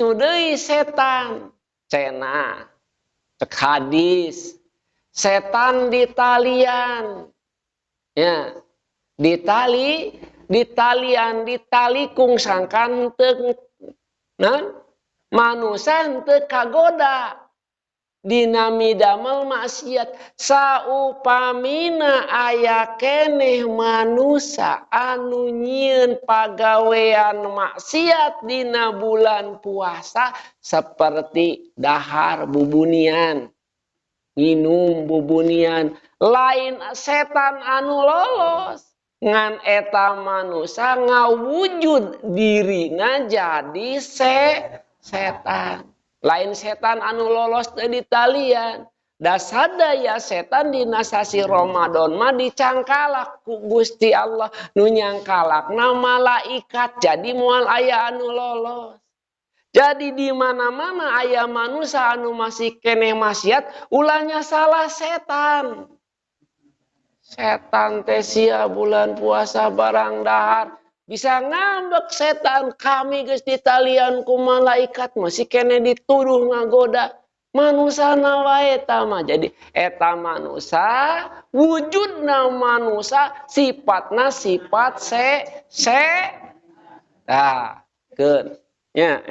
deui setan cena cek hadis setan ditalian ya ditalian ditalikung sangkan teu manusia teu kagoda dina midamel maksiat saupamina aya keneh manusia anu nyieun pagawean maksiat dina bulan puasa seperti dahar bubunian minum bubunian lain setan anu lolos ngan eta manusia ngawujud dirina jadi setan lain setan anu lolos tadi talian dasadaya setan dina sasi Ramadan mah dicangkalak ku Gusti Allah nu nyangkalakna malaikat jadi moal aya anu lolos. Jadi di mana-mana aya manusia anu masih keneh maksiat ulahnya salah setan. Setan teh sia bulan puasa barang dahar bisa ngambek setan kami geus ditalian ku malaikat masih keneh dituduh ngagoda manusana wae eta mah. Jadi eta manusia wujudna manusia sifatna sifat nah keun nya